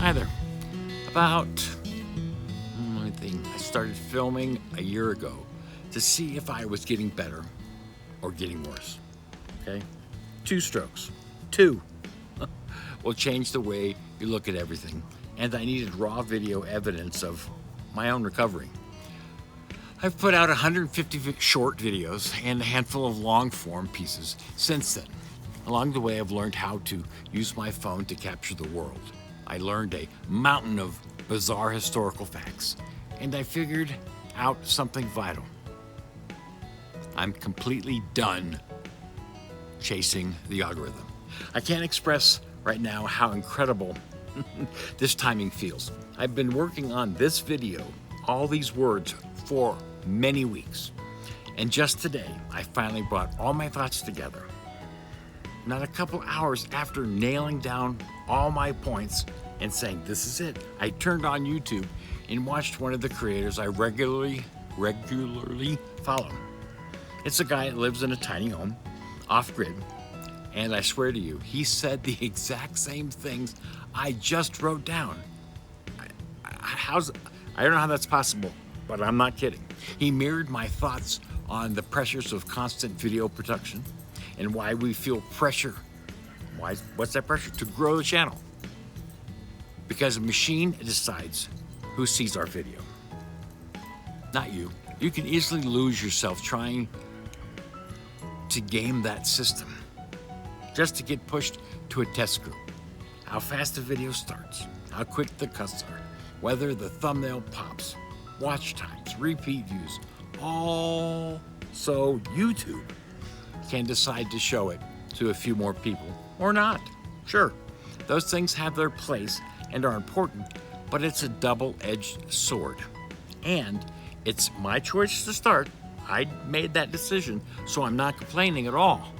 Hi there. About, I think I started filming a year ago to see if I was getting better or getting worse. Okay? 2 strokes. 2 will change the way you look at everything. And I needed raw video evidence of my own recovery. I've put out 150 short videos and a handful of long form pieces since then. Along the way, I've learned how to use my phone to capture the world. I learned a mountain of bizarre historical facts, and I figured out something vital. I'm completely done chasing the algorithm. I can't express right now how incredible this timing feels. I've been working on this video, all these words, for many weeks. And just today, I finally brought all my thoughts together. Not a couple hours after nailing down all my points and saying, this is it, I turned on YouTube and watched one of the creators I regularly follow. It's a guy that lives in a tiny home, off-grid, and I swear to you, he said the exact same things I just wrote down. I don't know how that's possible, but I'm not kidding. He mirrored my thoughts on the pressures of constant video production and why we feel pressure. What's that pressure? To grow the channel. Because a machine decides who sees our video, not you. You can easily lose yourself trying to game that system just to get pushed to a test group. How fast the video starts, how quick the cuts are, whether the thumbnail pops, watch times, repeat views, all so YouTube can decide to show it to a few more people or not. Sure, those things have their place and are important, but it's a double-edged sword. And it's my choice to start. I made that decision, so I'm not complaining at all.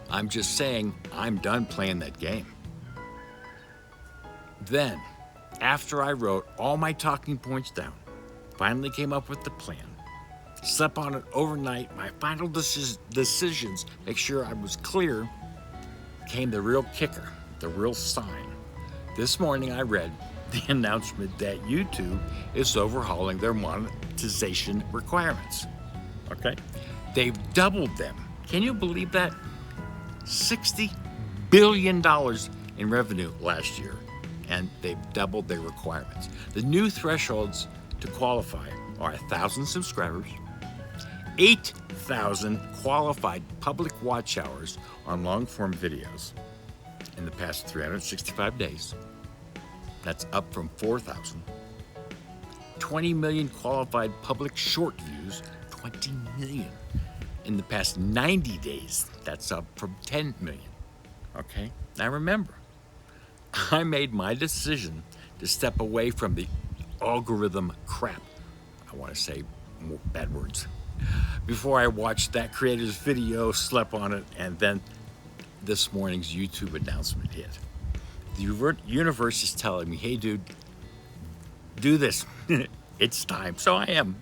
I'm just saying I'm done playing that game. Then, after I wrote all my talking points down, finally came up with the plan, slept on it overnight, my final decisions, make sure I was clear, came the real kicker, the real sign. This morning I read the announcement that YouTube is overhauling their monetization requirements. Okay? They've doubled them. Can you believe that? $60 billion in revenue last year, and they've doubled their requirements. The new thresholds to qualify are 1,000 subscribers, 8,000 qualified public watch hours on long-form videos in the past 365 days. That's up from 4,000. 20 million qualified public short views, 20 million in the past 90 days. That's up from 10 million. Okay? Now remember, I made my decision to step away from the algorithm crap. I want to say more bad words. Before I watched that creator's video, slept on it, and then this morning's YouTube announcement hit. The universe is telling me, hey dude, do this. It's time. So I am.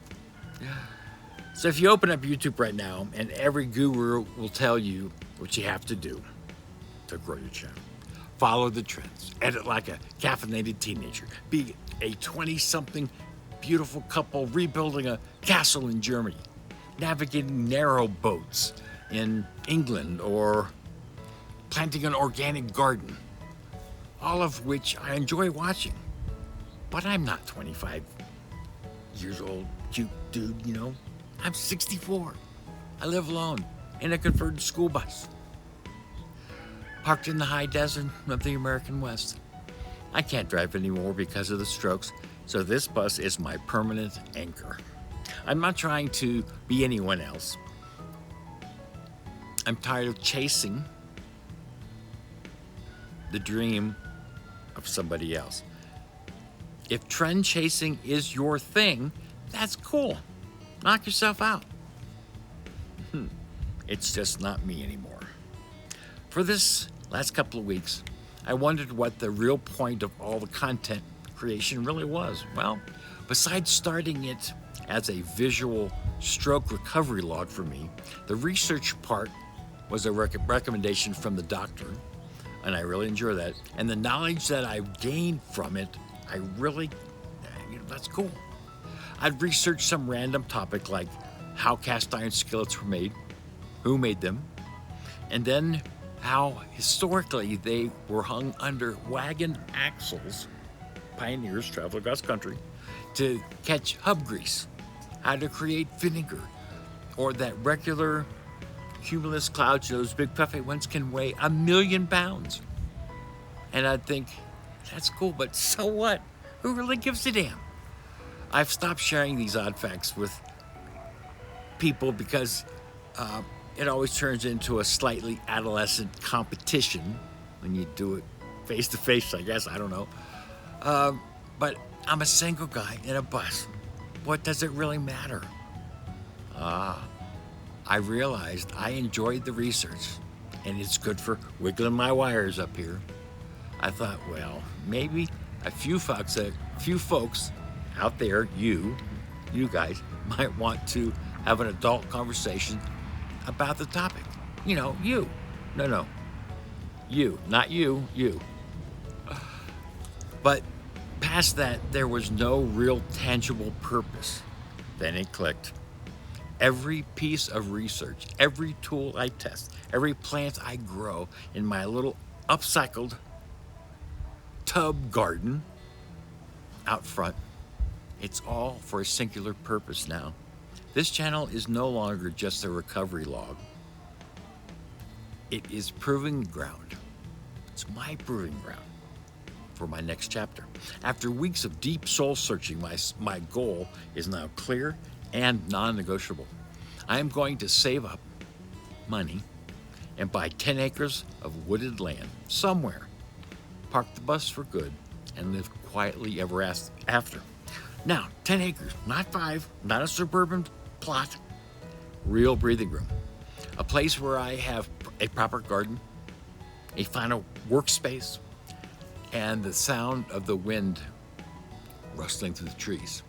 So if you open up YouTube right now, and every guru will tell you what you have to do to grow your channel. Follow the trends, edit like a caffeinated teenager, be a 20-something beautiful couple rebuilding a castle in Germany, navigating narrow boats in England, or planting an organic garden, all of which I enjoy watching. But I'm not 25 years old, cute dude, you know. I'm 64. I live alone in a converted school bus, parked in the high desert of the American West. I can't drive anymore because of the strokes, so this bus is my permanent anchor. I'm not trying to be anyone else. I'm tired of chasing the dream of somebody else. If trend chasing is your thing, that's cool. Knock yourself out. It's just not me anymore. For this last couple of weeks, I wondered what the real point of all the content creation really was. Well, besides starting it as a visual stroke recovery log for me, the research part was a recommendation from the doctor and I really enjoy that. And the knowledge that I've gained from it, I really, that's cool. I've researched some random topic like how cast iron skillets were made, who made them, and then how historically they were hung under wagon axles, pioneers traveled across country, to catch hub grease, how to create vinegar, or that regular cumulus clouds, those big puffy ones, can weigh 1,000,000 pounds. And I think, that's cool, but so what? Who really gives a damn? I've stopped sharing these odd facts with people because it always turns into a slightly adolescent competition when you do it face to face, I guess, I don't know. But I'm a single guy in a bus. What does it really matter? I realized I enjoyed the research, and it's good for wiggling my wires up here. I thought, well, maybe a few folks out there, you guys, might want to have an adult conversation about the topic. You. No. You, not you. But past that, there was no real tangible purpose. Then it clicked. Every piece of research, every tool I test, every plant I grow in my little upcycled tub garden out front, it's all for a singular purpose now. This channel is no longer just a recovery log. It is proving ground. It's my proving ground for my next chapter. After weeks of deep soul searching, my goal is now clear and non-negotiable. I am going to save up money and buy 10 acres of wooded land somewhere, park the bus for good, and live quietly ever after. Now, 10 acres, not 5, not a suburban plot, real breathing room. A place where I have a proper garden, a final workspace, and the sound of the wind rustling through the trees.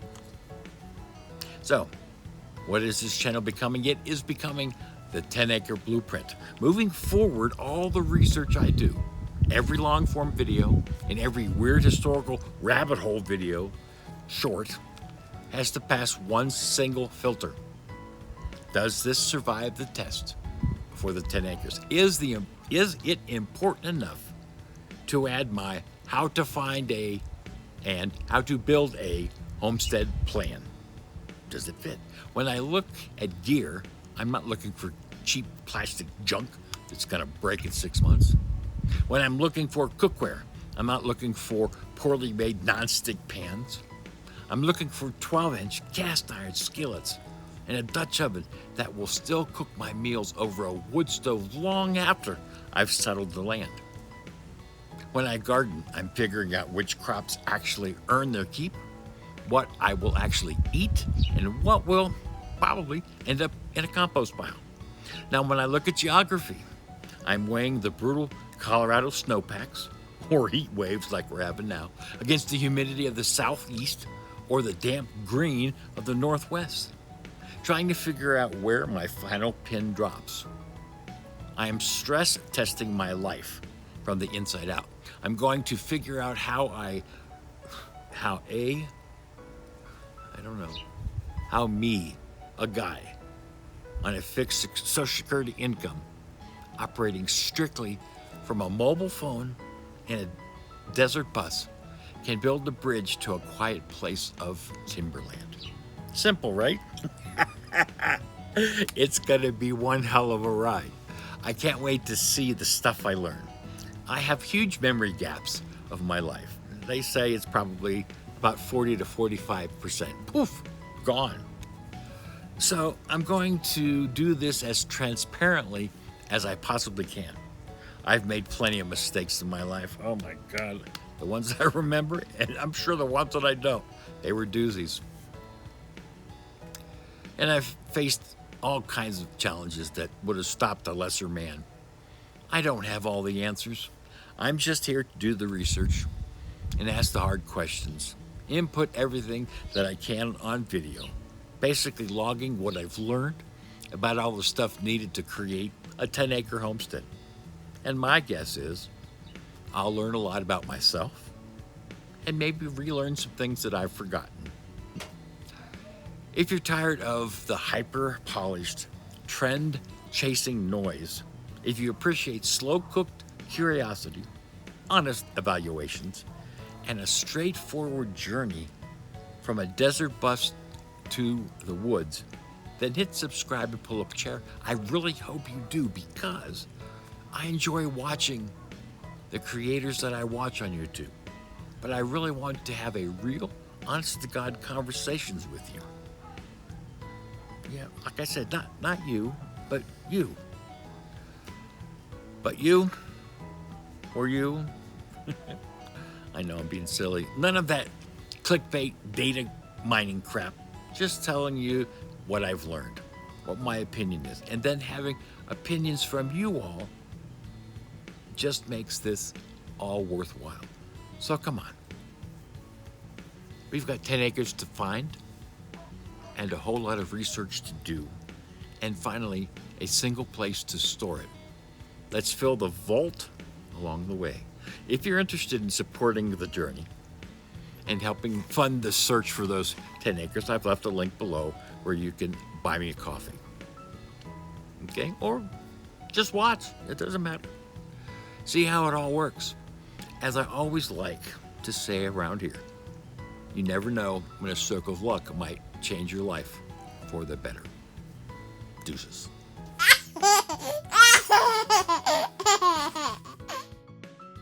So, what is this channel becoming? It is becoming the 10-acre blueprint. Moving forward, all the research I do, every long-form video and every weird historical rabbit hole video, short, has to pass one single filter. Does this survive the test for the 10 acres? Is it important enough to add my how to find a and how to build a homestead plan? Does it fit? When I look at gear, I'm not looking for cheap plastic junk that's gonna break in 6 months. When I'm looking for cookware, I'm not looking for poorly made nonstick pans. I'm looking for 12-inch cast iron skillets and a Dutch oven that will still cook my meals over a wood stove long after I've settled the land. When I garden, I'm figuring out which crops actually earn their keep, what I will actually eat, and what will probably end up in a compost pile. Now, when I look at geography, I'm weighing the brutal Colorado snowpacks, or heat waves like we're having now, against the humidity of the southeast or the damp green of the northwest, trying to figure out where my final pin drops. I am stress testing my life from the inside out. I'm going to figure out how me, a guy on a fixed Social Security income, operating strictly from a mobile phone and a desert bus, can build a bridge to a quiet place of timberland. Simple, right? It's gonna be one hell of a ride. I can't wait to see the stuff I learn. I have huge memory gaps of my life. They say it's probably about 40 to 45%. Poof, gone. So I'm going to do this as transparently as I possibly can. I've made plenty of mistakes in my life. Oh my God. The ones I remember, and I'm sure the ones that I don't, they were doozies. And I've faced all kinds of challenges that would have stopped a lesser man. I don't have all the answers. I'm just here to do the research and ask the hard questions. Input everything that I can on video. Basically logging what I've learned about all the stuff needed to create a 10-acre homestead. And my guess is I'll learn a lot about myself and maybe relearn some things that I've forgotten. If you're tired of the hyper-polished, trend-chasing noise, if you appreciate slow-cooked curiosity, honest evaluations, and a straightforward journey from a desert bus to the woods, then hit subscribe and pull up a chair. I really hope you do, because I enjoy watching the creators that I watch on YouTube. But I really want to have a real, honest-to-God conversations with you. Yeah, like I said, not you, but you. But you, or you, I know I'm being silly. None of that clickbait data mining crap. Just telling you what I've learned, what my opinion is. And then having opinions from you all just makes this all worthwhile. So come on. We've got 10 acres to find and a whole lot of research to do. And finally, a single place to store it. Let's fill the vault along the way. If you're interested in supporting the journey and helping fund the search for those 10 acres, I've left a link below where you can buy me a coffee. Okay? Or just watch. It doesn't matter. See how it all works. As I always like to say around here, you never know when a stroke of luck might change your life for the better. Deuces.